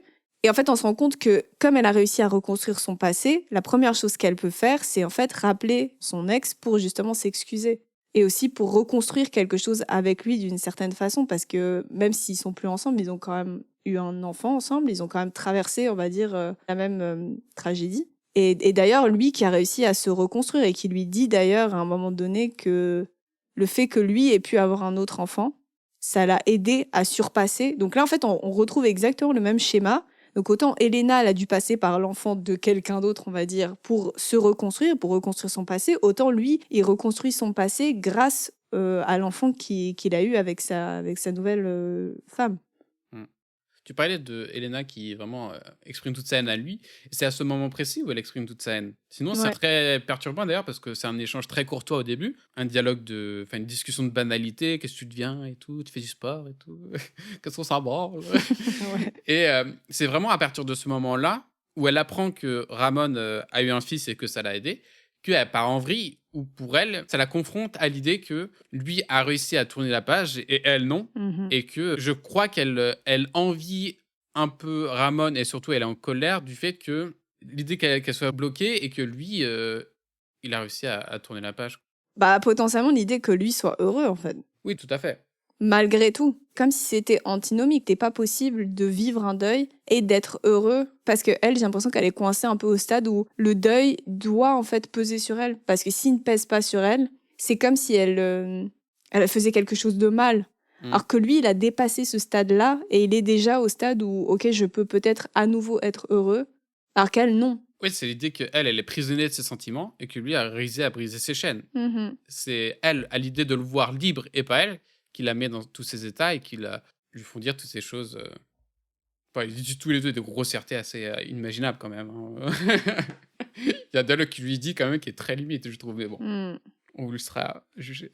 Et en fait, on se rend compte que comme elle a réussi à reconstruire son passé, la première chose qu'elle peut faire, c'est en fait rappeler son ex pour justement s'excuser. Et aussi pour reconstruire quelque chose avec lui d'une certaine façon, parce que même s'ils sont plus ensemble, ils ont quand même eu un enfant ensemble, ils ont quand même traversé, on va dire, la même tragédie. Et d'ailleurs, lui qui a réussi à se reconstruire et qui lui dit d'ailleurs à un moment donné que le fait que lui ait pu avoir un autre enfant, ça l'a aidé à surpasser. Donc là, en fait, on retrouve exactement le même schéma. Donc autant Elena, elle a dû passer par l'enfant de quelqu'un d'autre, on va dire, pour se reconstruire, pour reconstruire son passé, autant lui, il reconstruit son passé grâce à l'enfant qu'il a eu avec sa nouvelle femme. Tu parlais de Elena qui vraiment exprime toute sa haine à lui. Et c'est à ce moment précis où elle exprime toute sa haine. Sinon, c'est Ouais. très perturbant d'ailleurs parce que c'est un échange très courtois au début. Un dialogue enfin une discussion de banalité. Qu'est-ce que tu deviens et tout. Tu fais du sport et tout. Qu'est-ce qu'on s'en branle. Ouais. Et c'est vraiment à partir de ce moment-là où elle apprend que Ramon a eu un fils et que ça l'a aidé, qu'elle part en vrille, ou pour elle, ça la confronte à l'idée que lui a réussi à tourner la page et elle non. Mhm. Et que je crois qu'elle envie un peu Ramon et surtout elle est en colère du fait que l'idée qu'elle soit bloquée et que lui, il a réussi à tourner la page. Bah, potentiellement, l'idée que lui soit heureux, en fait. Oui, tout à fait. Malgré tout. Comme si c'était antinomique. T'es pas possible de vivre un deuil et d'être heureux. Parce que elle, j'ai l'impression qu'elle est coincée un peu au stade où le deuil doit, en fait, peser sur elle. Parce que s'il ne pèse pas sur elle, c'est comme si elle faisait quelque chose de mal. Mm. Alors que lui, il a dépassé ce stade-là et il est déjà au stade où, ok, je peux peut-être à nouveau être heureux. Alors qu'elle, non. Oui, c'est l'idée qu'elle, elle est prisonnière de ses sentiments et que lui a réussi à briser ses chaînes. Mhm. C'est elle, à l'idée de le voir libre et pas elle, qui la met dans tous ces états et lui font dire toutes ces choses. Enfin, ils disent tous les deux des grossièretés assez inimaginables quand même. Hein. Il y a un dialogue qui lui dit quand même qui est très limite, je trouve. Mais bon, Mm. on vous le sera jugé.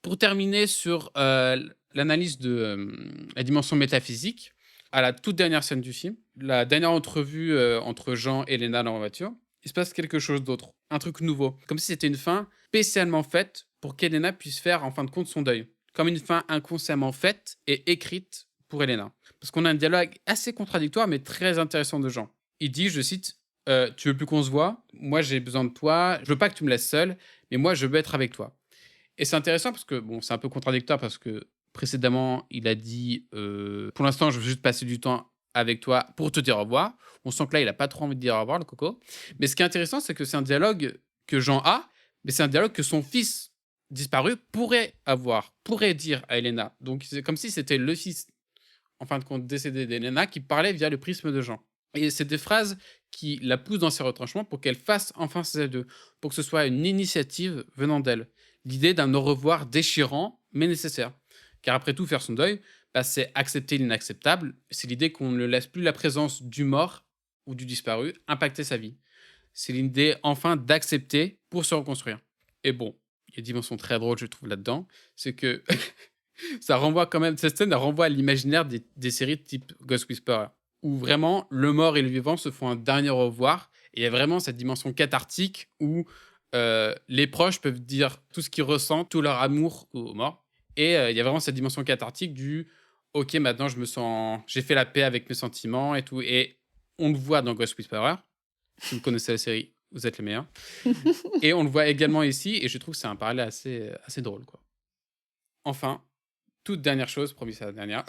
Pour terminer sur l'analyse de la dimension métaphysique, à la toute dernière scène du film, la dernière entrevue entre Jean et Léna dans la voiture, il se passe quelque chose d'autre, un truc nouveau, comme si c'était une fin spécialement faite pour qu'Elena puisse faire en fin de compte son deuil, comme une fin inconsciemment faite et écrite pour Elena. Parce qu'on a un dialogue assez contradictoire mais très intéressant de Jean. Il dit, je cite, tu veux plus qu'on se voit? Moi j'ai besoin de toi, je veux pas que tu me laisses seule, mais moi je veux être avec toi. Et c'est intéressant parce que, bon, c'est un peu contradictoire parce que précédemment, il a dit pour l'instant, je veux juste passer du temps avec toi pour te dire au revoir. On sent que là, il a pas trop envie de dire au revoir, le coco. Mais ce qui est intéressant, c'est que c'est un dialogue que Jean a, mais c'est un dialogue que son fils disparu pourrait avoir, pourrait dire à Elena. Donc, c'est comme si c'était le fils, en fin de compte, décédé d'Elena qui parlait via le prisme de Jean. Et c'est des phrases qui la poussent dans ses retranchements pour qu'elle fasse enfin ses adieux, pour que ce soit une initiative venant d'elle. L'idée d'un au revoir déchirant, mais nécessaire. Car après tout, faire son deuil, bah, c'est accepter l'inacceptable. C'est l'idée qu'on ne laisse plus la présence du mort ou du disparu impacter sa vie. C'est l'idée enfin d'accepter pour se reconstruire. Et bon, il y a une dimension très drôle, je trouve, là-dedans. C'est que ça renvoie quand même, cette scène elle renvoie à l'imaginaire des séries de type Ghost Whisperer, où vraiment le mort et le vivant se font un dernier au revoir. Et il y a vraiment cette dimension cathartique où les proches peuvent dire tout ce qu'ils ressentent, tout leur amour aux morts. Et il y a vraiment cette dimension cathartique du ok, maintenant j'ai fait la paix avec mes sentiments et tout. Et on le voit dans Ghost Whisperer. Si vous connaissez la série, vous êtes les meilleurs. Et on le voit également ici. Et je trouve que c'est un parallèle assez drôle, quoi. Enfin, toute dernière chose, promis, c'est la dernière.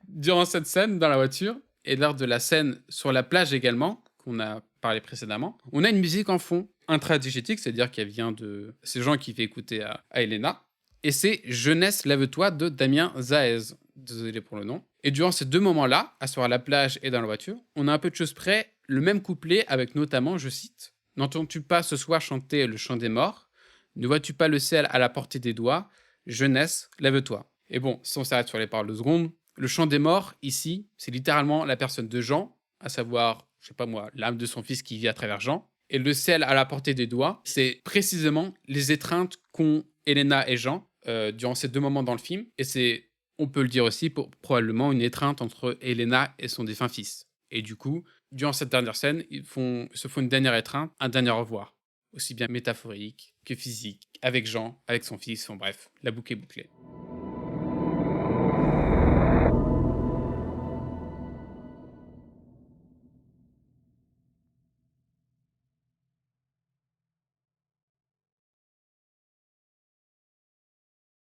Durant cette scène dans la voiture, et lors de la scène sur la plage également, qu'on a parlé précédemment, on a une musique en fond intradigétique, c'est-à-dire qu'elle vient de ces gens qui fait écouter à Elena. Et c'est Jeunesse, lève-toi de Damien Zaez. Désolé pour le nom. Et durant ces deux moments-là, à soit à la plage et dans la voiture, on a un peu de choses près le même couplet avec notamment, je cite, n'entends-tu pas ce soir chanter le chant des morts? Ne vois-tu pas le ciel à la portée des doigts? Jeunesse, lève-toi. Et bon, si on s'arrête sur les paroles de secondes, le chant des morts, ici, c'est littéralement la personne de Jean, à savoir, je sais pas moi, l'âme de son fils qui vit à travers Jean. Et le ciel à la portée des doigts, c'est précisément les étreintes qu'ont Elena et Jean durant ces deux moments dans le film. Et c'est, on peut le dire aussi, probablement une étreinte entre Elena et son défunt fils. Et du coup, durant cette dernière scène, se font une dernière étreinte, un dernier au revoir. Aussi bien métaphorique que physique, avec Jean, avec son fils, enfin bref, la boucle est bouclée.